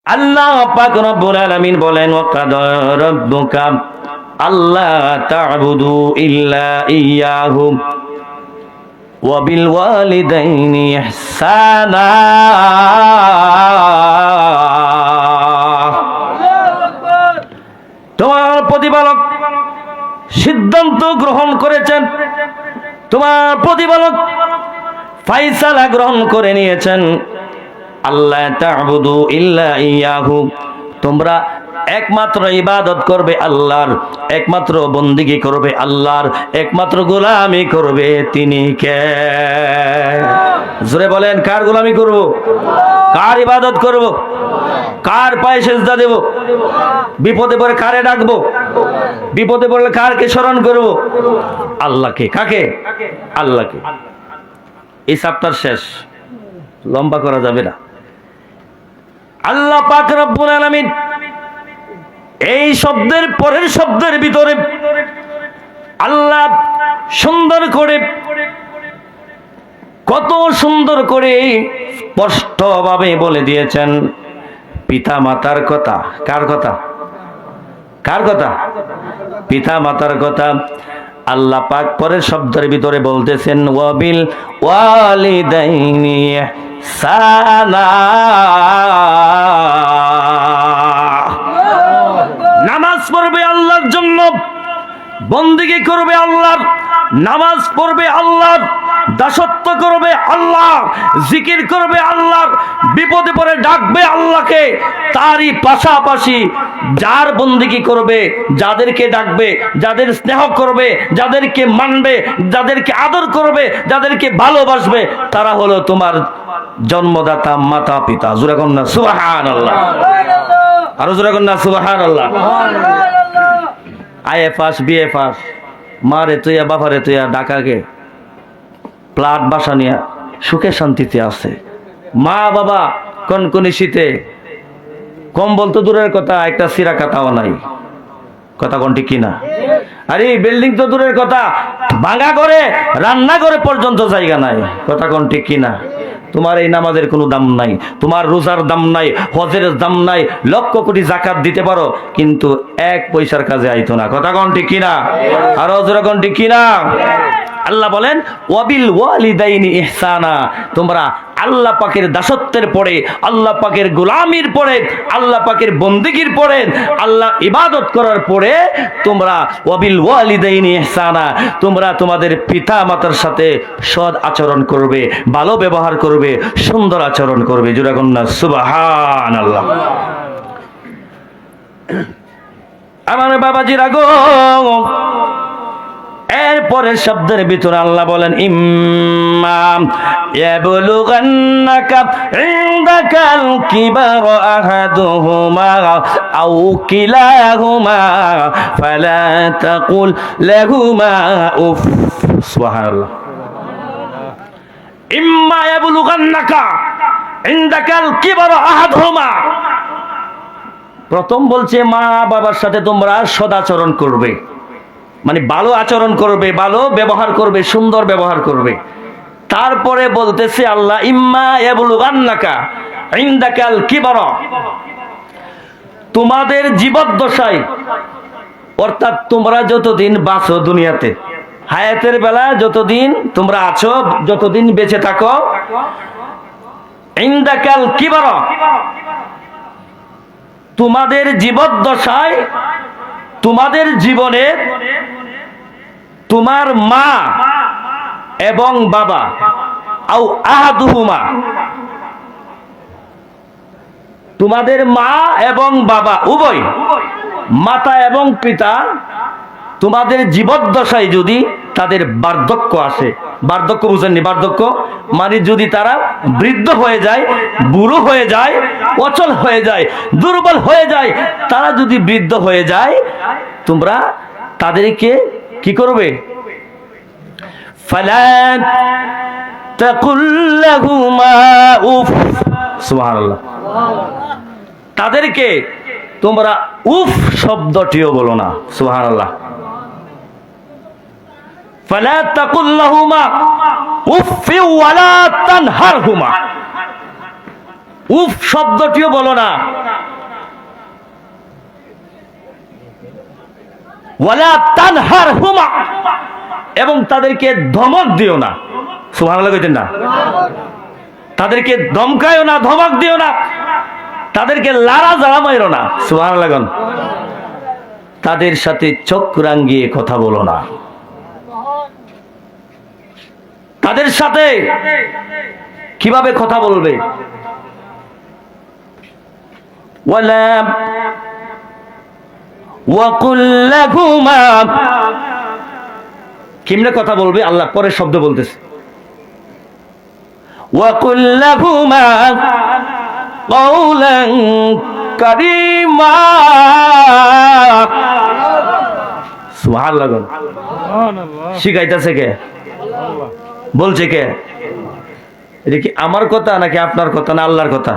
আল্লাহ পাক রব্বুল আলামিন বলেন ওয়াকাদা রাব্বুকা আল্লা তা'বুদু ইল্লা ইয়্যাহু ওয়া বিল ওয়ালিদাইনি ইহসানা। তোমার প্রতিপালক সিদ্ধান্ত গ্রহণ করেছেন, তোমার প্রতিপালক ফায়সালা গ্রহণ করে নিয়েছেন, আল্লাহ তা'বুদু ইল্লা ইয়্যাহু, তোমরা একমাত্র ইবাদত করবে আল্লাহর, একমাত্র বন্দেগী করবে আল্লাহর, একমাত্র গোলামি করবে তিনি কে? জোরে বলেন, কার গোলামি করব? কার ইবাদত করব? কার পায়ে সেজদা দেব? বিপদে পড়ে কারে ডাকবো? বিপদে পড়লে কারকে স্মরণ করব? আল্লাহকে। কাকে? আল্লাহকে। এই চ্যাপ্টার শেষ, লম্বা করা যাবে না। আল্লাহ পাক রব্বুল আলামিন এই শব্দের পরের শব্দের ভিতরে আল্লাহ সুন্দর করে, কত সুন্দর করে স্পষ্টভাবে বলে দিয়েছেন পিতা মাতার কথা। কার কথা? কার কথা? পিতা মাতার কথা। আল্লাহ পাক পরের শব্দের ভিতরে বলতেছেন ওয়াবিল ওয়ালিদাইনি ইহসানা। নামাজ পড়বে আল্লাহর জন্য, বন্দেগী করবে আল্লাহর, নামাজ পড়বে আল্লাহর, দাসত্ব করবে আল্লাহ, জিকির করবে আল্লাহর, বিপদে পড়ে ডাকবে আল্লাহকে। তারই পাশাপাশি যার বন্দেগী করবে, যাদেরকে ডাকবে, যাদের স্নেহ করবে, যাদেরকে মানবে, যাদেরকে আদর করবে, যাদেরকে ভালোবাসবে, তারা হলো তোমার জন্মদাতা মাতা পিতা। জোরে বলেন না সুবহানাল্লাহ। আরো জোরে বলেন না সুবহানাল্লাহ। আইএ পাস, বিএ পাস, মারে তুইয়া বাবারে তুইয়া ঢাকাকে প্লাট বাসা নিয়ে সুখে শান্তিতে আছে। মা বাবা কনকনি শীতে কম্বল তো দূরের কথা, একটা সিরা কাটাও নাই। কথা কোনটি কিনা? আরে বিল্ডিং তো দূরের কথা, ভাঙা করে রান্না করে পর্যন্ত জায়গা নাই। কথা কোনটি কিনা? তোমার এই নামাজের কোনো দাম নাই, তোমার রোজার দাম নাই, হজের দাম নাই, লক্ষ কোটি যাকাত দিতে পারো, কিন্তু এক পয়সার কাজে আইতো না। কথা কোনটি কিনা? আর হজরা কোনটি কিনা? আল্লাহ বলেন ওয়াবিল ওয়ালিদাইনি ইহসানা, তোমরা আল্লাহ পাকের দাসত্বের পরে, আল্লাহ পাকের গোলামির পরে, আল্লাহ পাকের বন্দেগীর পরে, আল্লাহ ইবাদত করার পরে তোমরা ওয়াবিল ওয়ালিদাইনি ইহসানা, তোমরা তোমাদের পিতা মাতার সাথে সৎ আচরণ করবে, ভালো ব্যবহার করবে, সুন্দর আচরণ করবে। জোরে বলেন না সুবহানাল্লাহ। আমার বাবাজিরা গো, এরপরের শব্দের ভিতরে আল্লাহ বলেন ইম্মা ইয়াবলুগান্নাকা ইনদাকাল কিবার আহাদুহুমা আও কিলাহুমা ফালা তাকুল লাহুমা উফ। সুবহানাল্লাহ। ইম্মা ইয়াবলুগান্নাকা ইনদাকাল কিবার আহাদুহুমা, প্রথম বলছে মা বাবার সাথে তোমরা সদাচরণ করবে, মানে ভালো আচরণ করবে, ভালো ব্যবহার করবে, সুন্দর ব্যবহার করবে। তারপরে বলতেছে আল্লাহ ইম্মা ইয়াবলুগান্নাকা ইনদাকাল কিবারা, তোমাদের জীবদ্দশায়, অর্থাৎ তোমরা যতদিন বাঁচো দুনিয়াতে, হায়াতের বেলা যতদিন তোমরা আছো, যতদিন বেঁচে থাকো, ইনদাকাল কিবারা, তোমাদের জীবদ্দশায়, তোমাদের জীবনে তোমার মা এবং বাবা আও আহাদুহুমা, তোমাদের মা এবং বাবা উভয়, মাতা এবং পিতা, তোমাদের জীবদ্দশায় যদি তাদের বার্ধক্য আসে, বার্ধক্য বুঝেননি? বার্ধক্য মানে যদি তারা বৃদ্ধ হয়ে যায়, বুড়ো হয়ে যায়, অচল হয়ে যায়, দুর্বল হয়ে যায়, তারা যদি বৃদ্ধ হয়ে যায়, তোমরা তাদেরকে কি করবে? ফালা তাকুল লাহুমা উফ। সুবহানাল্লাহ। তাদেরকে তোমরা উফ শব্দটিও বলো না। সুবহানাল্লাহ। ফালা তাকুল লাহুমা উফ ওয়ালা তানহারহুমা, উফ শব্দটিও বলো না, ওয়ালা তানহারহুমা, এবং তাদেরকে ধমক দিও না। সুবহানাল্লাহ কইতেন না? তাদেরকে ধমকায়ও না, ধমক দিও না, তাদেরকে লাড়া জাড়া মাইরো না। সুবহানাল্লাহ। তাদের সাথে চোখ রাঙিয়ে কথা বলো না, তাদের সাথে কিভাবে কথা বলবে? ওয়ালা ওয়াকুল লাহুমা, কেমনে কথা বলবে আল্লাহ পরের শব্দ বলতেছে, ওয়াকুল লাহুমা কাওলান কারীমা। সুবহানাল্লাহ। শিখাইতেছে কে? বলছে কে? এটা কি আমার কথা নাকি আপনার কথা না আল্লাহর কথা?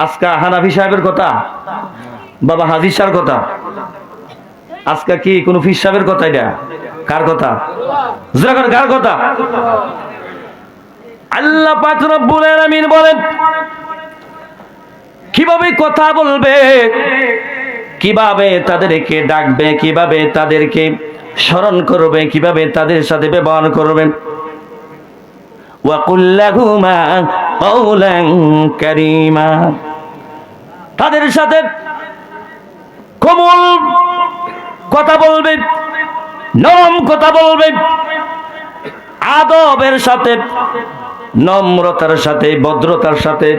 আজকে হানাফি সাহেবের কথা, বাবা হাজি সাহেবের কথা, আজকে কি কোন ফির সাহেবের কথা? এটা কার কথা? কার কথা? আল্লাহ পাক রব্বুল আলামিন বলেন কিভাবে কথা বলবে, কিভাবে তাদেরকে ডাকবে, কিভাবে তাদেরকে স্মরণ করবে, কিভাবে তাদের সাথে ব্যবহার করবে। ওয়াকুল লাহুমা কাওলান কারীমা, তাদের সাথে কোমল কথা বলবে, নরম কথা বলবে, আদবের সাথে, নম্রতার সাথে, ভদ্রতার সাথে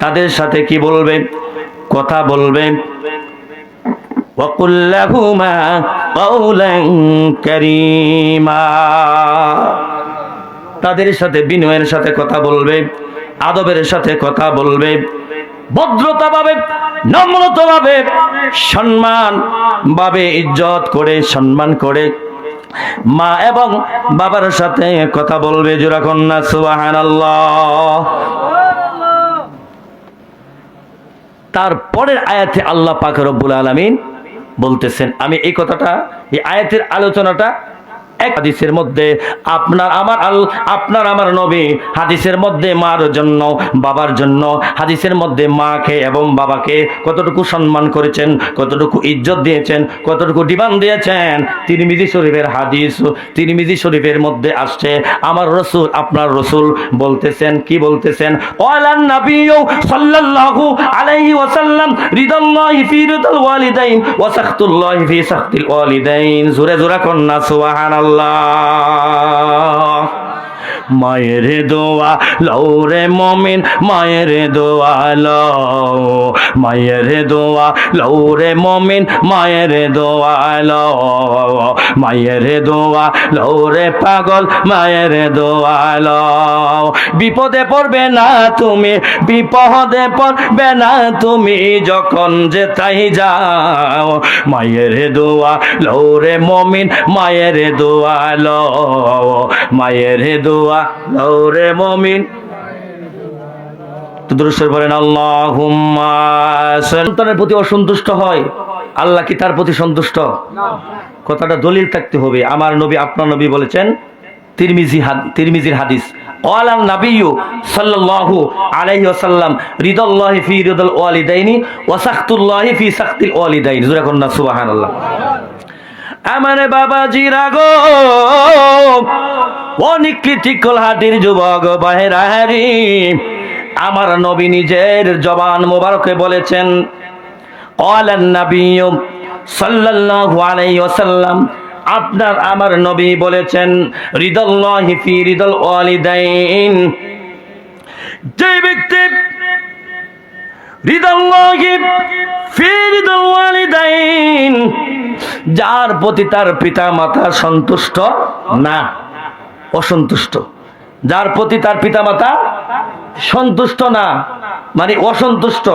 তাদের সাথে কি বলবে? কথা বলবে। ওয়াকুল লাহুমা কাওলান কারীমা, তাদের সাথে বিনয়ের সাথে কথা বলবে, আদবের সাথে কথা বলবে, ভদ্রতা ভাবে, নম্রতা ভাবে, সম্মান ভাবে, ইজ্জত করে, সম্মান করে মা এবং বাবার সাথে কথা বলবে। জোরে কন্যা সুবহানাল্লাহ। তারপরের আয়াতে আল্লাহ পাক রব্বুল আলামিন বলতেছেন, আমি এই কথাটা, এই আয়াতের আলোচনাটা এক হাদিসের মধ্যে আপনার আমার নবী হাদিসের মধ্যে মার জন্য, বাবার জন্য, হাদিসের মধ্যে মাকে এবং বাবাকে কতটুকু সম্মান করেছেন, কতটুকু ইজ্জত দিয়েছেন, কতটুকু ডিমান্ড দিয়েছেন। তিরমিজি শরীফের হাদিস, তিরমিজি শরীফের মধ্যে আসছে, আমার রাসূল, আপনার রাসূল বলতেছেন, কি বলতেছেন? ওয়ালান নাবিয়্যু সাল্লাল্লাহু আলাইহি ওয়াসাল্লাম রিদাল্লাহি ফি রিদাল ওয়ালিদাইন ওয়া সাখতুল্লাহি ফি সাখতিল ওয়ালিদাইন। জোরে জোরে কন্না সুবহানাল্লাহ। মায়ের দোয়া লওরে মমিন, মায়ের দোয়া লও, মায়ের দোয়া লওরে মমিন, মায়ের দোয়া লও, মায়ের দোয়া লওরে পাগল, মায়ের দোয়া লও। বিপদে পড়বে না তুমি, বিপদে পড়বে না তুমি, যখন যেতাই যাও, মায়ের দোয়া লওরে মমিন, মায়ের দোয়া লও, মায়ের দোয়া লওরে মমিন। তো দুরূদ শরীফ পড়েন আল্লাহুম্মা। সন্তানের প্রতি অসন্তুষ্ট হয়, আল্লাহ কি তার প্রতি সন্তুষ্ট? কথাটা দলিল থাকতে হবে। আমার নবী, আপনার নবী বলেছেন, তিরমিজির হাদিস, ওয়ালান নাবিয়্যু সাল্লাল্লাহু আলাইহি ওয়াসাল্লাম রিদাল্লাহি ফি রিদাল ওয়ালিদাইনি ওয়া সাখতুল্লাহি ফি সাখতিল ওয়ালিদাইন। জোরে কন্না সুবহানাল্লাহ। আমার বাবাজিরা গো, অনিকৃতিকল হাটির যুবক বাহেরাহারি, আমার নবী নিজের জবান মোবারকে বলেছেন, ওয়ালান নাবিয়্যু সাল্লাল্লাহু আলাইহি ওয়াসাল্লাম, আপনার আমার নবী বলেছেন, রিদাল্লাহি ফি রিদাল ওয়ালিদাইন, যে ব্যক্তি রিদাল্লাহি ফি রিদাল ওয়ালিদাইন, যার প্রতি তার পিতা মাতা সন্তুষ্ট না, অসন্তুষ্ট, যার প্রতি তার পিতা মাতা সন্তুষ্ট না মানে অসন্তুষ্ট,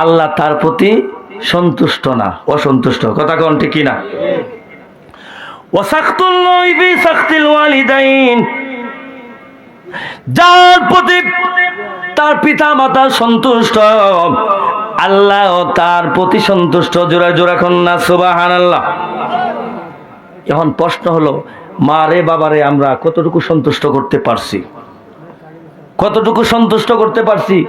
আল্লাহ তার প্রতি সন্তুষ্ট না, অসন্তুষ্ট। কথা কোন ঠিক কিনা? ওয়া সাখতুল্লাহি ফি সাখতিল ওয়ালিদাইন, যার প্রতি তার পিতা মাতা সন্তুষ্ট, আল্লাহ তার প্রতি সন্তুষ্ট। জোরা জোরা কন্যা সুবহানাল্লাহ। এখন প্রশ্ন হলো, মা রে বাবারে আমরা কতটুকু সন্তুষ্ট করতে পারছি? কতটুকু সন্তুষ্ট করতে পারছি?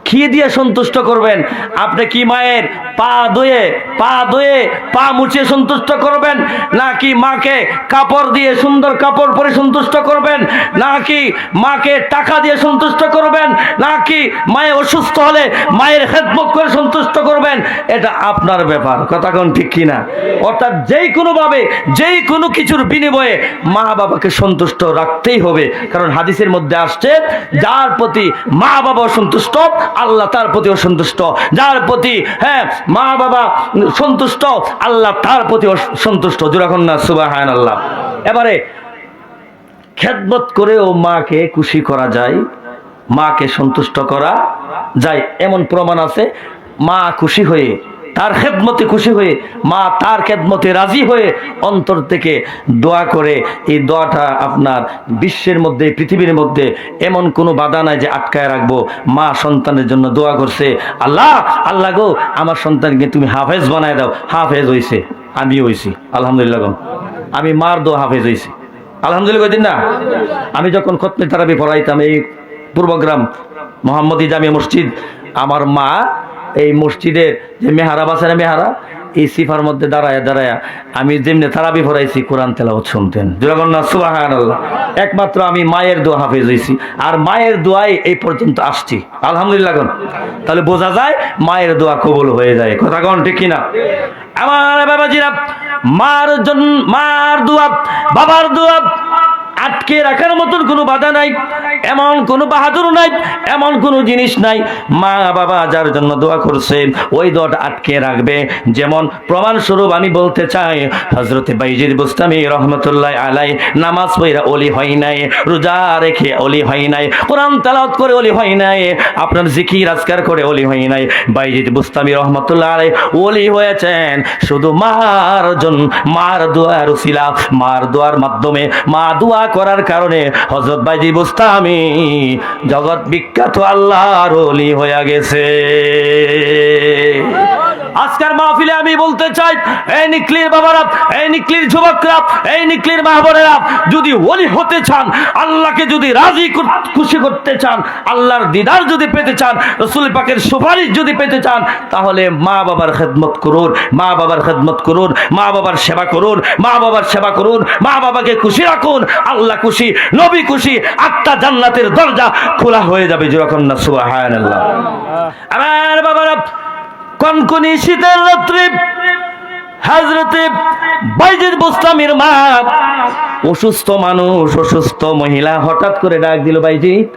কি দিয়ে সন্তুষ্ট করবেন? আপনি কি মায়ের পা ধুয়ে পা মুছিয়ে সন্তুষ্ট করবেন, নাকি মাকে কাপড় দিয়ে সুন্দর কাপড় পরে সন্তুষ্ট করবেন, নাকি মাকে টাকা দিয়ে সন্তুষ্ট করবেন, নাকি মায়ের অসুস্থ হলে মায়ের খেদমত করে সন্তুষ্ট করবেন? এটা আপনার ব্যাপার। কথা কোন ঠিক কিনা? অর্থাৎ যেই কোনো ভাবে যেই কোনো কিছুর বিনিময়ে মা বাবাকে সন্তুষ্ট রাখতেই হবে। কারণ হাদিসের মধ্যে আসছে, যার প্রতি মা বাবা সন্তুষ্ট আল্লাহ তার প্রতি সন্তুষ্ট, যার প্রতি মা বাবা সন্তুষ্ট আল্লাহ তার প্রতি সন্তুষ্ট। যেরকম না সুবহানাল্লাহ। এবারে খেদমত করেও মাকে খুশি করা যায়, মাকে সন্তুষ্ট করা যায়, এমন প্রমাণ আছে। মা খুশি হয়ে, তার খেদমতে খুশি হয়ে, মা তার খেদমতে রাজি হয়ে অন্তর থেকে দোয়া করে। এই দোয়াটা আপনার বিশ্বের মধ্যে, পৃথিবীর মধ্যে এমন কোনো বাধা নাই যে আটকায় রাখবো। মা সন্তানের জন্য দোয়া করছে, আল্লাহ আল্লাহ গো আমার সন্তানকে তুমি হাফেজ বানায় দাও। হাফেজ হয়েছে, আমি হয়েছি আলহামদুলিল্লাহ। আমি মার দোয়া হাফেজ হয়েছি আলহামদুলিল্লাহ। দিন না, আমি যখন খতমে তারাবি পড়াইতাম এই পূর্বগ্রাম মোহাম্মদী জামিয়া মসজিদ, আমার মা এই মসজিদের যে মেহারাব আছে না, মেহারাব, এই সিফার মধ্যে দাঁড়ায় আমি যেমনি তারাবি পড়াইছি কোরআন তেলাওয়াত শুনতেন। যেরকম না সুবহানাল্লাহ। একমাত্র আমি মায়ের দোয়া হাফেজ হয়েছি, আর মায়ের দোয়ায় এই পর্যন্ত আসছি আলহামদুলিল্লাহ। তাহলে বোঝা যায় মায়ের দোয়া কবুল হয়ে যায়। কথা কোন ঠিক কিনা? আমার বাবাজিরা, মার দোয়া, বাবার দোয়া আটকে রাখার মতন কোনো বাধা নাই, এমন কোনো বাহাদুর নাই, এমন কোনো জিনিস নাই। মা বাবা যার জন্য দোয়া করছে ওই দোয়াটা আটকে রাখবে। যেমন প্রমাণস্বরূপ আমি বলতে চাই, হযরতে বাইজিদ বুস্তামি রহমতুল্লাহ আলাই নামাজ পড়া ওলি হয় নাই, রোজা রেখে ওলি হয় নাই, কোরআন তেলাওয়াত করে ওলি হয় নাই, আপনার জিকির আজকার করে ওলি হয় নাই। বাইজিদ বুস্তামি রহমতুল্লাহ আলাই ওলি হয়েছেন শুধু মার দোয়ার উসিলা, মার দোয়ার মাধ্যমে, মা দোয়া করার কারণে হযরত বাইজিদ বুস্তামি জগৎ বিখ্যাত আল্লাহর ওলি হয়ে গেছে। আজকের মাহফিলে আমি বলতে চাই, এই নিকলির বাবারা, এই নিকলির যুবকরা, এই নিকলির মা বোনেরা, যদি ওলি হতে চান, আল্লাহকে যদি রাজি খুশি করতে চান, আল্লাহর দিদার যদি পেতে চান, রাসূল পাকের সুপারিশ যদি পেতে চান, তাহলে মা বাবার খেদমত করুন, মা বাবার খেদমত করুন, মা বাবার সেবা করুন, মা বাবার সেবা করুন, মা বাবাকে খুশি রাখুন। আল্লাহ খুশি, নবী খুশি, আটটা জান্নাতের দরজা খোলা হয়ে যাবে। যেরকম না সুবহানাল্লাহ। আমার বাবারা, কনকনি শীতের রাত্রে হযরতে বাইজিদ বুস্তামির মা, অসুস্থ মানুষ, অসুস্থ মহিলা হঠাৎ করে ডাক দিল, বাইজিদ।